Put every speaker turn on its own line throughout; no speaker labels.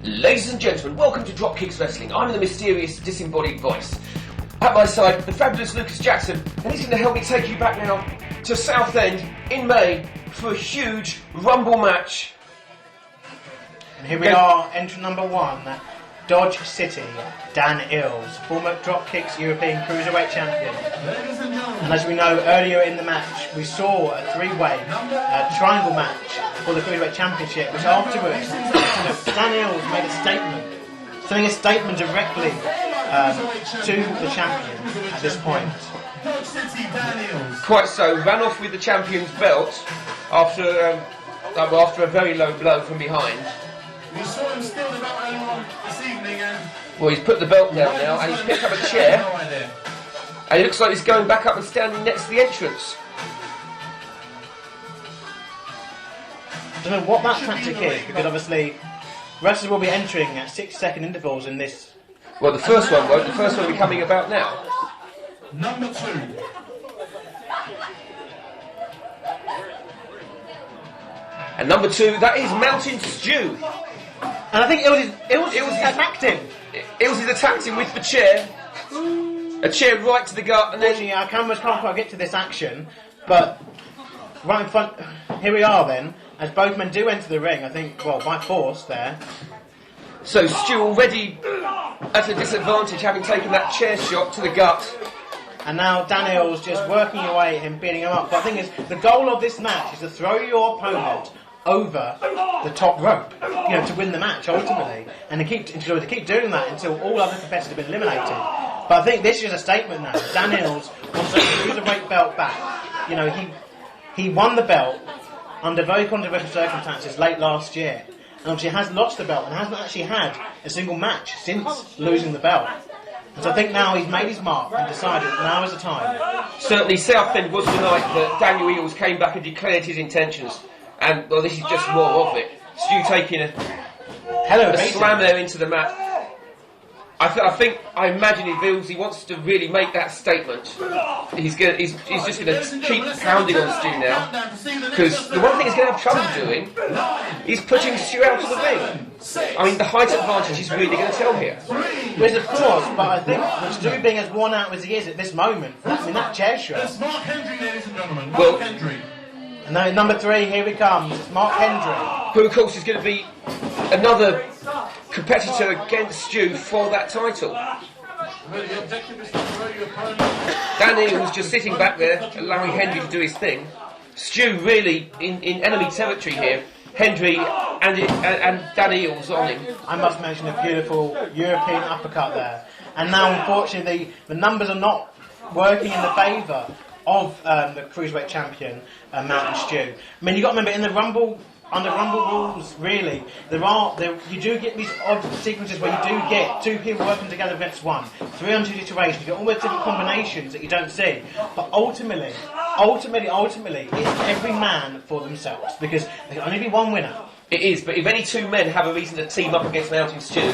Ladies and gentlemen, welcome to Dropkixx Wrestling. I'm the mysterious, disembodied voice. At my side, the fabulous Lucas Jackson, and he's going to help me take you back now to Southend in May for a huge Rumble match.
And here we are, entry number 1, Dodge City, Dan Eels, former Dropkixx European Cruiserweight Champion. And as we know, earlier in the match, we saw a three-way triangle match for the Cruiserweight Championship, which afterwards, Dan Eels made a statement, sending a statement directly to the champion at this point.
Quite so, ran off with the champion's belt after a very low blow from behind.
We saw him steal the belt earlier on this evening, and
well, he's put the belt down now and he's picked up a chair. And it looks like he's going back up and standing next to the entrance.
I don't know what that tactic is, because obviously wrestlers will be entering at 6-second intervals in this.
Well, the first one won't. The first one will be coming about now.
number 2.
And number 2, that is Mountain Stew.
And I think Eels attacked him.
Eels attacked him with the chair. A chair right to the gut, and then
Unfortunately, our cameras can't quite get to this action, but right in front, here we are then, as both men do enter the ring, I think, well, by force there.
so Stew already at a disadvantage, having taken that chair shot to the gut.
And now Dan Eels just working away at him, beating him up. But the thing is, the goal of this match is to throw your opponent over the top rope, to win the match ultimately, and to keep doing that until all other competitors have been eliminated. But I think this is a statement now. Dan Eels wants to lose the weight belt back. He won the belt under very controversial circumstances late last year, and obviously has lost the belt and hasn't actually had a single match since losing the belt. And so I think now he's made his mark and decided now is the time.
Certainly, Southend was the night that Daniel Eels came back and declared his intentions. And, well, this is just more of it. Stew taking a slam there into the mat. I imagine he feels he wants to really make that statement. He's just going to keep pounding on Stew now. Because the one thing he's going to have trouble doing is putting Stew out of the ring. I mean, the height advantage is really going to tell here.
Yes, of course, but I think with Stew being as worn out as he is at this moment, that chair shot.
That's Mark Hendry, ladies and gentlemen. Mark Hendry.
And now number 3, here he comes. It's Mark Hendry.
Who, of course, is going to be another competitor against Stew for that title. Dan Eels just sitting back there, allowing Hendry to do his thing. Stew really in enemy territory here. Hendry and Dan Eels on him.
I must mention a beautiful European uppercut there. And now, unfortunately, the numbers are not working in the favour of the Cruiserweight Champion, Mountain Stew. I mean, you've got to remember, in the Rumble, under Rumble rules, really, you do get these odd sequences where you do get 2 people working together against 1, 3 on 2 situations, you get all those different combinations that you don't see. But ultimately, it's every man for themselves, because there can only be one winner.
It is, but if any 2 men have a reason to team up against Mountain Stew,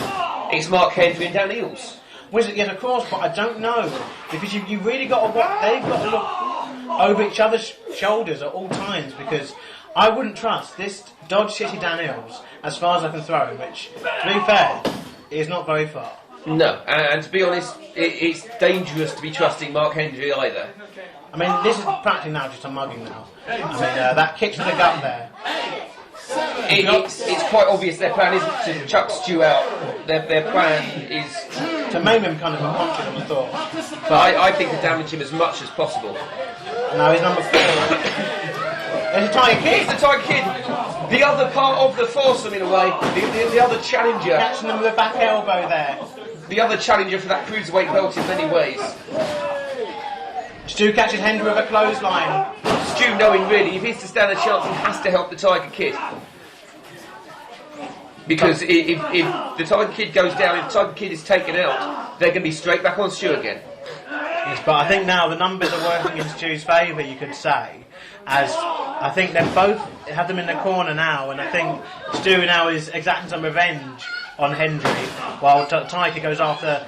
it's Mark Hendry and Dan Eels.
Yes, of course, but I don't know, because you really got to they've got to look over each other's shoulders at all times, because I wouldn't trust this Dodge City Dan Eels as far as I can throw him, which, to be fair, is not very far.
No, and to be honest, it's dangerous to be trusting Mark Hendry either.
I mean, this is practically now just a mugging now. I mean, that kick to the gut there.
It's quite obvious their plan isn't to chuck Stew out. Their plan is
to maim him kind of unconscious, I would have thought.
But I think to damage him as much as possible.
Now he's number 4. There's a Tiger Kid.
It's the Tiger Kid. The other part of the foursome in a way. The other challenger.
Catching him with a back elbow there.
The other challenger for that cruiserweight belt in many ways.
Stu catches Hendry with a clothesline.
Stew knowing really if he's to stand a chance, he has to help the Tiger Kid. Because if the Tiger Kid goes down, if the Tiger Kid is taken out, they're going to be straight back on Stew again.
Yes, but I think now the numbers are working in Stew's favour, you could say, as I think they've both had them in the corner now, and I think Stew now is exacting some revenge on Hendry, while Tiger goes after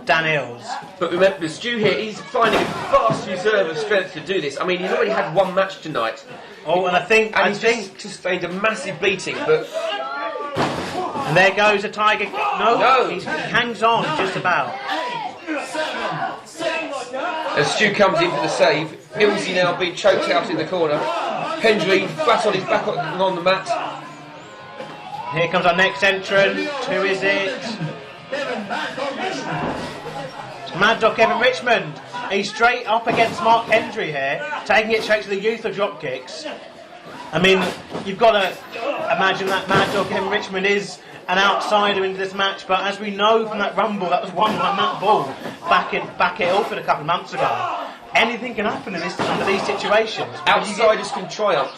Dan Eels.
But remember, Stew here, he's finding a vast reserve of strength to do this. I mean, he's already had 1 match tonight.
Oh, and I think
he's just sustained a massive beating, but
And there goes a Tiger.
No.
He hangs on just about.
As Stu comes in for the save, Eelsy now being choked out in the corner. Hendry flat on his back on the mat.
Here comes our next entrant. Who is it? Mad Dog Kevin Richmond. He's straight up against Mark Hendry here, taking it straight to the youth of Dropkixx. I mean, you've got to imagine that Mad Dog Kevin Richmond is an outsider into this match, but as we know from that rumble that was won by Matt Ball back at Ilford a couple of months ago, anything can happen in under these situations.
Outsiders can triumph.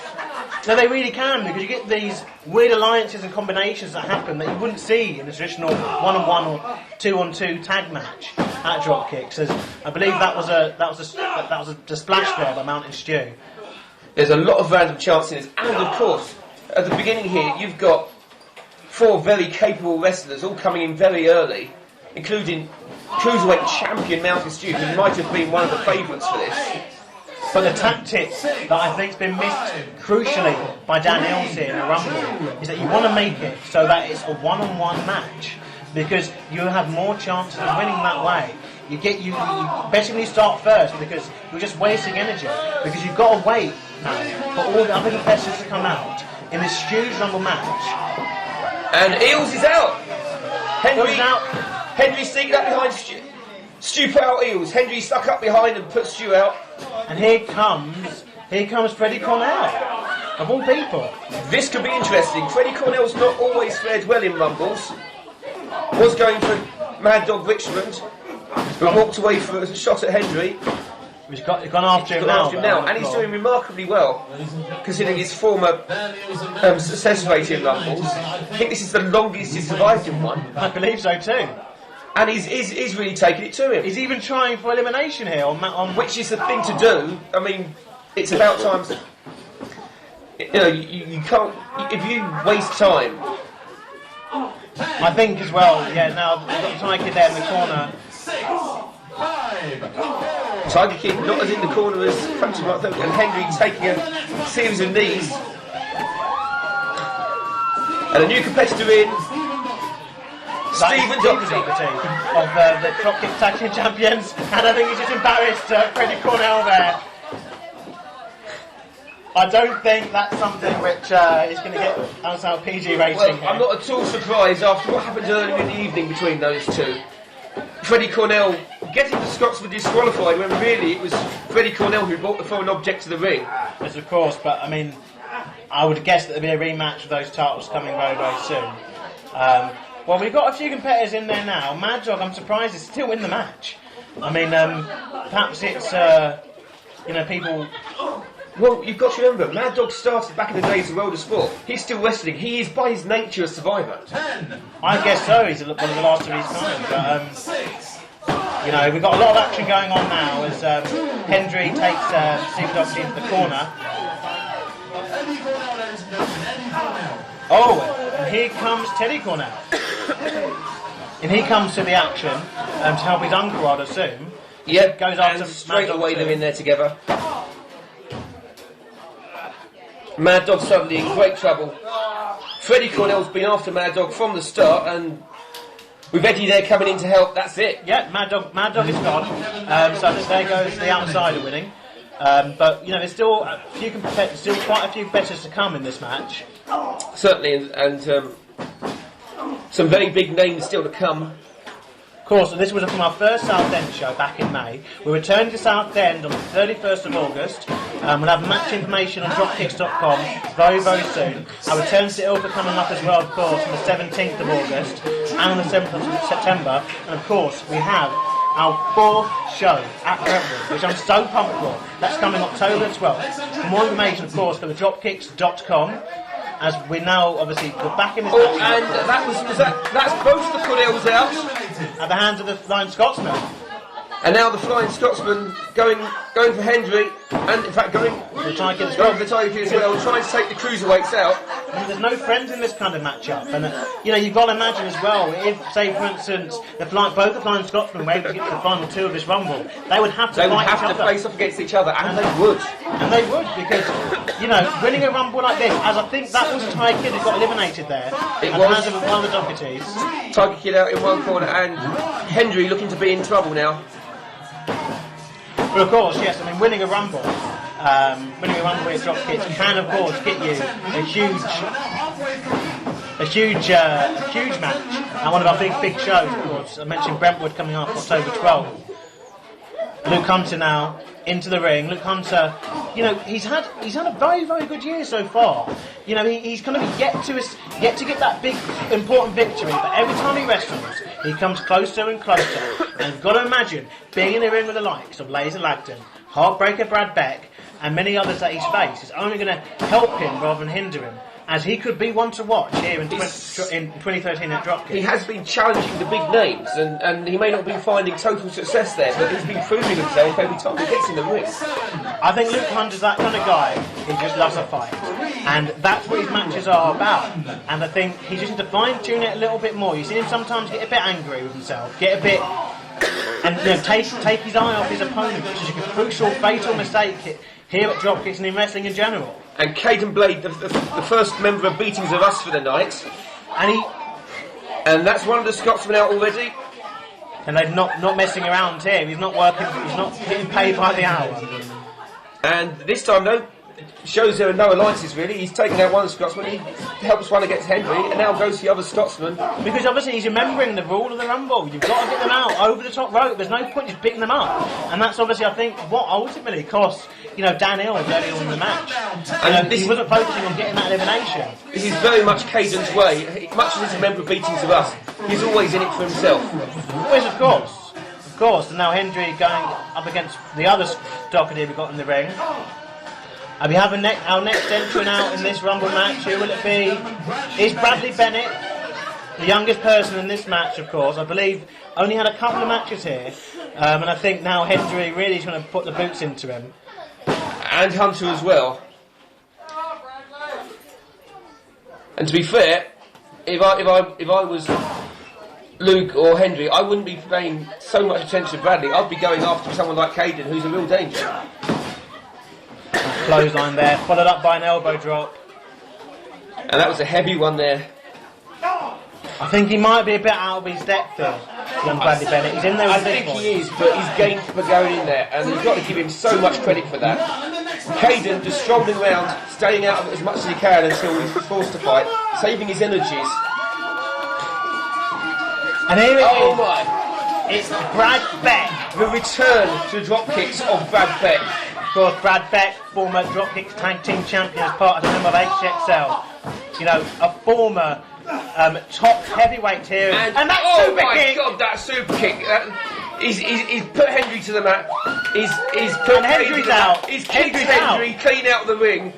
No, they really can, because you get these weird alliances and combinations that happen that you wouldn't see in a traditional one-on-one or two-on-two tag match at Dropkixx. As I believe that was a splash there by Mountain Stew.
There's a lot of random chances, and of course, at the beginning here, you've got 4 very capable wrestlers all coming in very early, including cruiserweight champion Mountain Stew, who might have been one of the favourites for this.
But the tactic that I think's been missed crucially by Dan Eels here in the Rumble is that you want to make it so that it's a one-on-one match, because you have more chances of winning that way. You better when you start first, because you're just wasting energy, because you've got to wait now for all the other competitors to come out in this huge Rumble match.
And Eels is out.
Hendry's out.
Hendry sneaked up behind Stu. Stu put out Eels. Hendry stuck up behind and put Stu out.
And here comes Freddie Cornell, of all people.
This could be interesting. Freddie Cornell's not always fared well in rumbles. Was going for Mad Dog Richmond, but walked away for a shot at Hendry.
He's gone after him now.
And he's doing remarkably well, considering his former success rate in rumbles. I think this is the longest he's survived in one.
I believe so too.
And he's really taking it to him.
He's even trying for elimination here on
which is the thing to do. I mean, it's about time. You know, you can't, if you waste time.
I think as well. Yeah. Now we've got Tiger there in the corner.
6, 5, 4.
Tiger King not as in the corner as Captain Blackthorn, and Hendry taking a series of knees. And a new competitor in. Stephen Doherty
of the Dropkixx Tag Team Champions, and I think he's just embarrassed Freddie Cornell there. I don't think that's something which is going to get us our PG rating.
Well,
here.
I'm not at all surprised after what happened earlier in the evening between those two. Freddie Cornell getting the Scotsmen disqualified when really it was Freddie Cornell who brought the foreign object to the ring.
Yes, of course, but I mean, I would guess that there'll be a rematch of those titles coming very, very soon. Well, we've got a few competitors in there now. Mad Dog, I'm surprised, is still in the match. I mean, perhaps it's, people...
Well, you've got to remember, Mad Dog started back in the days of World of Sport. He's still wrestling. He is, by his nature, a survivor.
10.
I guess so. He's one of the last of his kind. But,
6.
we've got a lot of action going on now as Hendry takes Steve Doherty into the corner.
Eddie Cornell, ladies and gentlemen. Eddie Cornell.
Oh, and here comes Teddy Cornell. And he comes to the action to help his uncle, I'd assume.
Yep,
goes after
and straight
Mad Dog
away
too.
they're in there together. Mad Dog suddenly in great trouble. Freddie Cornell's been after Mad Dog from the start, and with Eddie there coming in to help, that's it.
Yeah, Mad Dog is gone. So there goes the outsider winning. But there's still quite a few competitors to come in this match.
Certainly, and some very big names still to come.
Of course, this was from our first Southend show back in May. We're returning to Southend on the 31st of August. We'll have match information on Dropkixx.com very, very soon. Our return to Ilford coming up as well, of course, on the 17th of August and on the 7th of September. And of course, we have our 4th show at Brentwood, which I'm so pumped for. That's coming October 12th. For more information, of course, go to Dropkixx.com. As we're now, obviously, we're back in this
Oh,
match.
and that's both the Cornells out.
At the hands of the Flying Scotsmen.
And now the Flying Scotsman going for Hendry, and in fact going
For the Tiger as
well
well.
for the Tiger as well, trying to take the cruiserweights out.
And there's no friends in this kind of matchup, and you've got to imagine as well. If, say, for instance, both the Flying Scotsmen were able to get to the final 2 of this rumble, they would have to
They would
fight
have
each
to
other,
face off against each other, and they would.
and they would, because you know, winning a rumble like this, as I think that was Ty Kid who got eliminated there.
It
at
was.
the hands of one of the Dropkixx.
Tiger Kid out in one corner, and Hendry looking to be in trouble now.
But of course, yes, I mean, winning a rumble with Dropkixx can, of course, get you a huge match at one of our big shows. Of course, I mentioned Brentwood coming up October 12th. Luke Hunter now into the ring. Luke Hunter, you know, he's had a very, very good year so far. You know, he's kind of yet to get that big important victory, but every time he wrestles, he comes closer and closer. And you've got to imagine being in the ring with the likes of Lazer, Lagden, Heartbreaker Brad Beck, and many others that he's faced is only going to help him rather than hinder him, as he could be one to watch here in 2013 at Dropkixx.
He has been challenging the big names, and he may not be finding total success there, but he's been proving himself every time he gets in the ring.
I think Luke Hunter's that kind of guy who just loves a fight, and that's what his matches are about. And I think he just needs to fine-tune it a little bit more. You see him sometimes get a bit angry with himself, get a bit, and you know, take his eye off his opponent, which is a crucial, fatal mistake here at Dropkixx and in wrestling in general.
And Cayden Blade, the first member of Beatings of Us for the night, and that's one of the Scotsmen out already.
And they're not messing around here. He's not working. He's not getting paid by the hour.
And this time, though, shows there are no alliances really. He's taken out one Scotsman, he helps one against Hendry, and now goes to the other Scotsman.
Because obviously he's remembering the rule of the Rumble. You've got to get them out over the top rope. There's no point just picking them up. And that's obviously, I think, what ultimately cost, you know, Dan Eels early on in the match. And he wasn't focusing on getting that elimination.
This is very much Cayden's way. Much as he's a member of Beatings of Us, he's always in it for himself.
Yes, of course. Of course. And now Hendry going up against the other Doherty we've got in the ring. And we have our next entrant out in this Rumble match. Who will it be? Is Bradley Bennet, the youngest person in this match, of course. I believe only had a couple of matches here. And I think now Hendry really is going to put the boots into him.
And Hunter as well. And to be fair, if I was Luke or Hendry, I wouldn't be paying so much attention to Bradley. I'd be going after someone like Cayden, who's a real danger.
Clothesline there, followed up by an elbow drop.
And that was a heavy one there.
I think he might be a bit out of his depth there, young Bradley Bennet. He's in there with
I think he is, but he's game for going in there, and you've got to give him so much credit for that. Cayden just strolling around, staying out of it as much as he can until he's forced to fight, saving his energies.
And here it is.
Oh my!
It's Brad Beck.
The return to Dropkixx of Brad Beck.
Of course, Brad Beck, former Dropkixx Tag Team Champion as part of the member of HXL. You know, a former top heavyweight here. And that super kick!
Oh my god, that super kick! He's put Hendry to the mat. He's put
Hendry's out.
He's kicked Hendry clean out of the ring.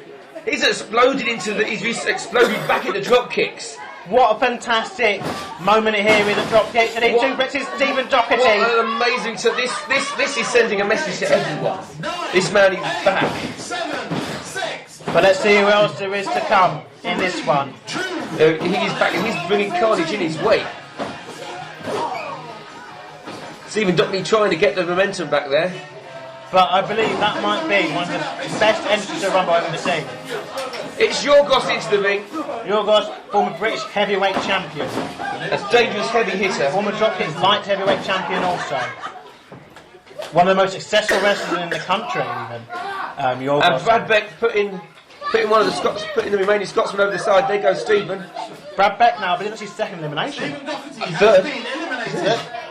He's exploded he's exploded back into Dropkixx.
What a fantastic moment here with the Dropkixx, and it suplexes Stephen Doherty.
What an amazing! So this is sending a message to everyone. This man is back.
But let's see who else there is to come in this one.
He is back, and he's bringing carnage in his way. Stephen Doherty trying to get the momentum back there.
But I believe that might be one of the best entries to Rumble I've ever seen.
It's Yorgos into the ring.
Yorgos, former British heavyweight champion.
A dangerous heavy hitter.
Former Dropkixx light heavyweight champion also. One of the most successful wrestlers in the country, even. Yorgos.
And Brad Beck putting one of the Scots, putting the remaining Scotsmen over the side. There goes Stephen.
Brad Beck now, I believe that's his second elimination.
Third.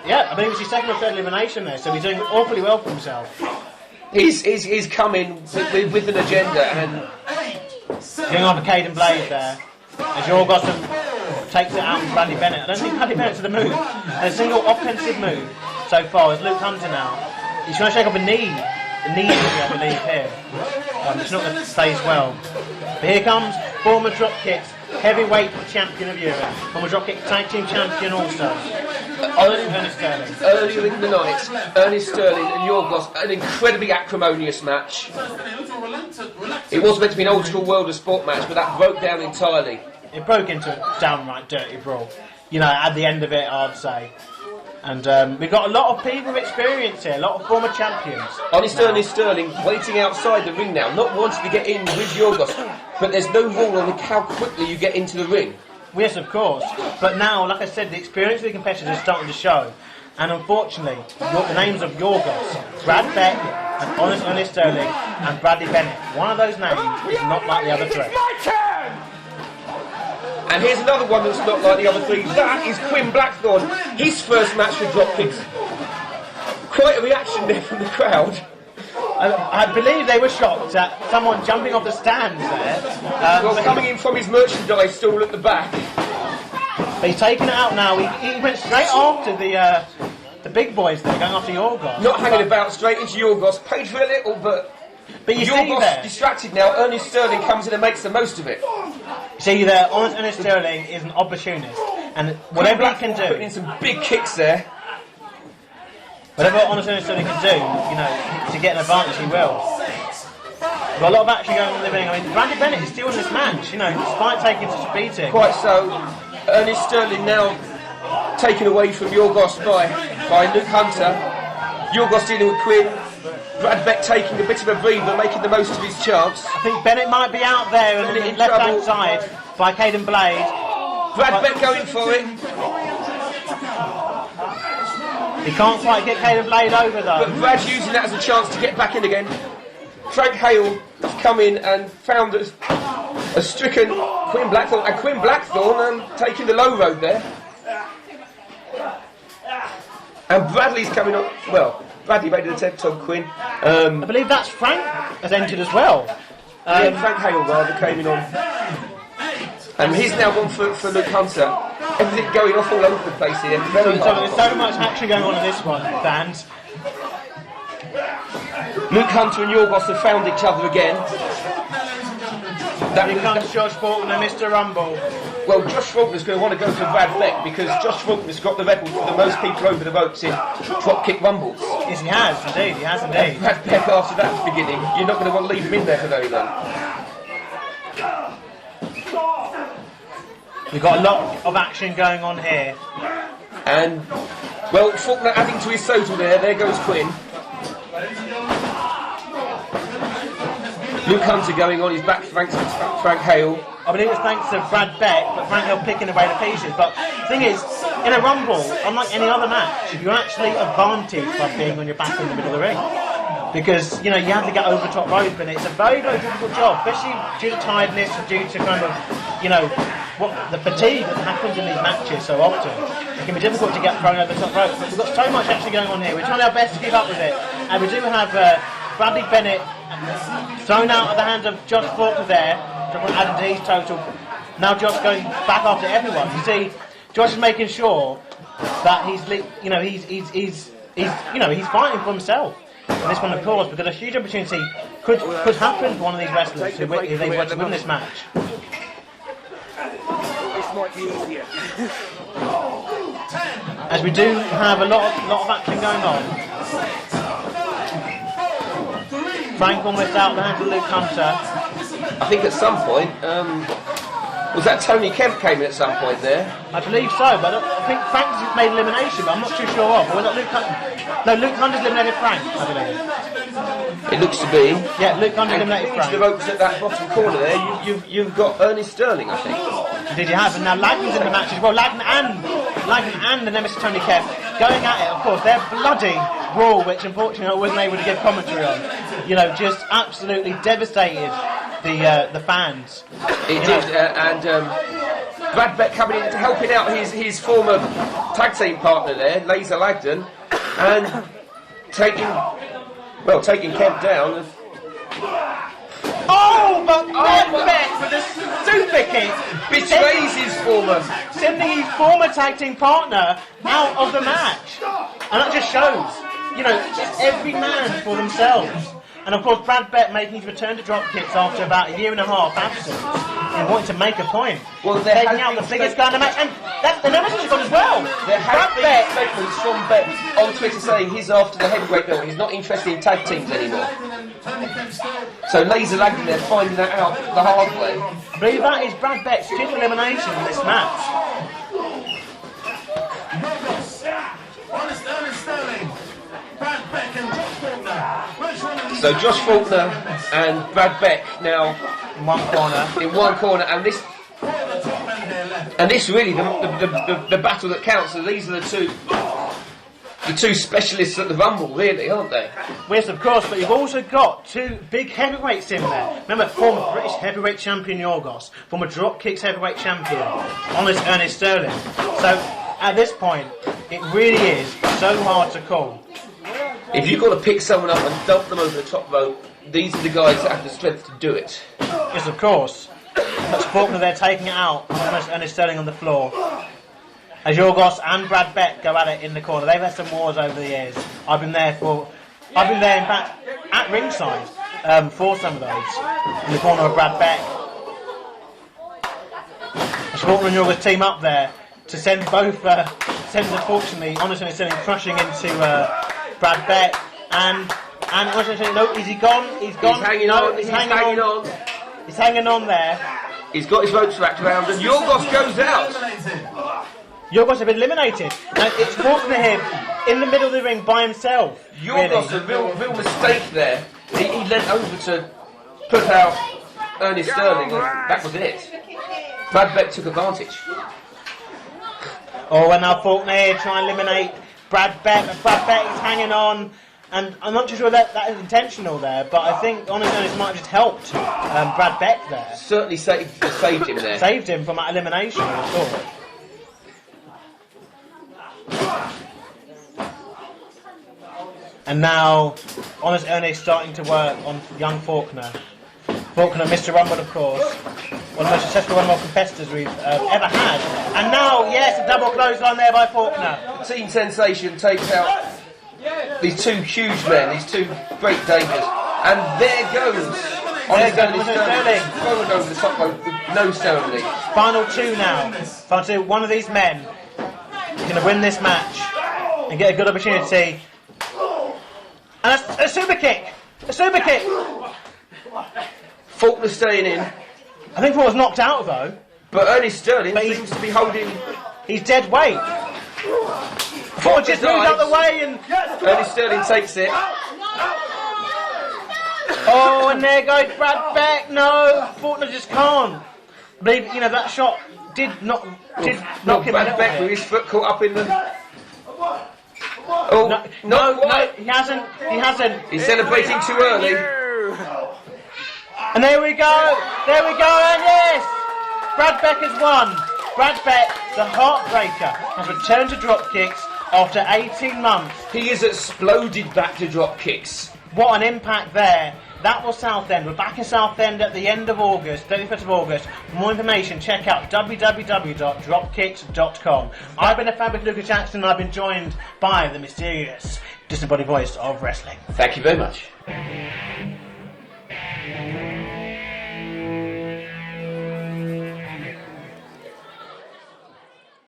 Yeah, I believe it's his second or third elimination there, so he's doing awfully well for himself.
He's coming with an agenda, and
going on for Cayden Blade there. As Yorgos takes it out from Bradley Bennet. I don't think Bradley Bennett's the move. And a single offensive move so far is Luke Hunter now. He's trying to shake off a knee. The knee injury, I believe, here. It's not going to stay as well. But here comes former Dropkixx heavyweight champion of Europe. Former Dropkixx tag team champion also. Ernest Sterling.
Earlier in the night, Ernest Sterling and Yorgos, an incredibly acrimonious match. It was meant to be an old school World of Sport match, but that broke down entirely.
It broke into a downright dirty brawl. You know, at the end of it, I'd say. And we've got a lot of people with experience here, a lot of former champions.
Ernest Sterling waiting outside the ring now, not wanting to get in with Yorgos, but there's no rule on how quickly you get into the ring.
Yes, of course. But now, like I said, the experience of the competitors is starting to show. And unfortunately, the names of Yorgos, Brad Beck, and Ernest Sterling, and Bradley Bennet, one of those names is not like the other three.
And here's another one that's not like the other three. That is Quin Blackthorn. His first match for Dropkixx. Quite a reaction there from the crowd.
I believe they were shocked at someone jumping off the stands there.
Well, coming in from his merchandise stall at the back.
But he's taken it out now. He went straight after the big boys there, going after Yorgos.
Not hanging about, straight into Yorgos. Paid for a little, but
you see
Yorgos
there,
distracted now. Ernest Sterling comes in and makes the most of it.
See there, Ernest Sterling is an opportunist, and whatever he can do,
putting in some big kicks there.
Whatever Ernest Sterling can do, you know, to get an advantage, he will. We've got a lot of action going on in the ring. I mean, Bradley Bennet is still in this match, you know, despite taking such a beating.
Quite so. Ernest Sterling now taken away from Yorgos by Luke Hunter. Yorgos dealing with Quin. Brad Beck taking a bit of a breather, making the most of his chance.
I think Bennet might be out there on the left-hand side by Cayden Blade.
Brad Beck going for it.
He can't quite get Cayden Blade over though.
But Brad's using that as a chance to get back in again. Frank Hale has come in and found a stricken Quin Blackthorn, and Quin Blackthorn taking the low road there. And Bradley's coming up. Well, Bradley made an attempt on Quin.
I believe that's Frank has entered as well.
Frank Hale rather came in on. And he's now gone for Luke Hunter. Everything going off all over the place here.
So there's so much action going on in this one, fans.
Luke Hunter and Yorgos have found each other again.
Here comes Josh Faulkner, Mr. Rumble.
Well, Josh Faulkner's going to want to go for Brad Beck because Josh Faulkner's got the record for the most people over the ropes in Dropkixx Rumbles.
Yes, he has indeed. He has indeed.
And Brad Beck, after that beginning, you're not going to want to leave him in there for very long.
We've got a lot of action going on here.
And, well, Faulkner adding to his total there. There goes Quin. Luke Hunter going on his back, thanks to Frank Hale.
I believe it's thanks to Brad Beck, but Frank Hale picking away the pieces. But the thing is, in a rumble, unlike any other match, you're actually advantaged by being on your back in the middle of the ring. Because, you know, you have to get over the top rope, and it's a very, very difficult job, especially due to tiredness, due to kind of, you know, what the fatigue that happens in these matches so often. It can be difficult to get thrown over the top rope, but we've got so much actually going on here. We're trying our best to keep up with it, and we do have Bradley Bennet thrown out of the hands of Josh Faulkner there, adding to his total. Now Josh going back after everyone. You see, Josh is making sure that he's fighting for himself. And this one, of course, because a huge opportunity could happen for one of these wrestlers if they were to win this match.
This might be easier.
As we do have a lot of action going on. Frank almost out the hands of Luke Hunter.
I think at some point, was that Tony Kemp came in at some point there?
I believe so, but I think Frank's made elimination, but I'm not too sure of. Or was that Luke Hunter? No, Luke Hunter's eliminated Frank, I believe.
It looks to be.
Yeah, Luke Hunter eliminated Frank.
The ropes at that bottom corner there, you've got Ernest Sterling, I think.
Did you have? And now Lagden's in the match as well. Lagden and the Nemesis Tony Kemp going at it, of course. Their bloody brawl, which unfortunately I wasn't able to give commentary on. You know, just absolutely devastated the fans.
It did, and Brad Beck coming in to helping out his former tag team partner there, Lazer Lagden, and taking Kemp down.
Oh, but Brad Beck with a super kick
Betrays his former.
sending his former tag team partner out of the match. And that just shows, you know, it's every man for themselves. And of course, Brad Beck making his return to Dropkixx after about a year and a half absence and wanting to make a point.
Well,
taking out the biggest guy in the match, and the Nemesis has gone as well.
There have been statements from Beck on Twitter saying he's after the heavyweight belt. He's not interested in tag teams anymore. So Lazer Lagden there finding that out the hard way.
I believe that is Brad Beck's fifth elimination in this match.
So Josh Faulkner and Brad Beck now
In one corner.
and this really the battle that counts. So these are the two specialists at the Rumble, really, aren't they?
Yes, of course, but you've also got two big heavyweights in there. Remember, former British heavyweight champion Yorgos, former Dropkixx heavyweight champion, Earnest Sterling. So, at this point, it really is so hard to call.
If you've got to pick someone up and dump them over the top rope, these are the guys that have the strength to do it.
Yes, of course. That's Faulkner there taking it out on Earnest Sterling on the floor. As Yorgos and Brad Beck go at it in the corner. They've had some wars over the years. I've been there in fact at ringside for some of those. In the corner of Brad Beck. As Faulkner and Yorgos team up there to send both unfortunately Earnest Sterling crushing into Brad Beck and Earnest Sterling, no, is he gone? He's gone.
He's hanging on. He's hanging on.
He's hanging on there.
He's got his ropes wrapped around and Yorgos goes out.
Yorgos have been eliminated. Now it's Faulkner here in the middle of the ring by himself.
Yorgos,
really.
a real mistake there. He leant over to put out Earnest Sterling and that was it. Brad Beck took advantage.
Oh, and now Faulkner here trying to eliminate Brad Beck. Brad Beck is hanging on. And I'm not too sure that is intentional there, but I think Earnest might have just helped Brad Beck there.
Certainly saved him there.
Saved him from that elimination, I thought. And now, Earnest starting to work on young Faulkner. Faulkner, Mr. Rumble, of course. One of the most successful Rumble competitors we've ever had. And now, yes, a double clothesline there by Faulkner.
Team Sensation takes out these two huge men, these two great dangers. And there goes Sterling thrown over the top rope with no ceremony.
Final two now. Final two. One of these men is going to win this match and get a good opportunity. And a super kick! A super kick!
Faulkner staying in.
I think Faulkner's knocked out though.
But Earnest Sterling seems to be holding.
He's dead weight. Faulkner just moved out the way and.
Earnest Sterling takes it.
Oh, and there goes Brad Beck. No, Faulkner just can't. I believe that shot did knock him
Brad Beck with his foot caught up in the. Oh
no, he hasn't.
He's celebrating too early.
And there we go, and yes! Brad Beck has won. Brad Beck, the Heartbreaker, has returned to Dropkixx after 18 months.
He has exploded back to Dropkixx.
What an impact there. That was Southend. We're back in Southend at the end of August, 31st of August. For more information, check out www.dropkixx.com. I've been a fan of Lucas Jackson and I've been joined by the mysterious, disembodied voice of wrestling.
Thank you very much.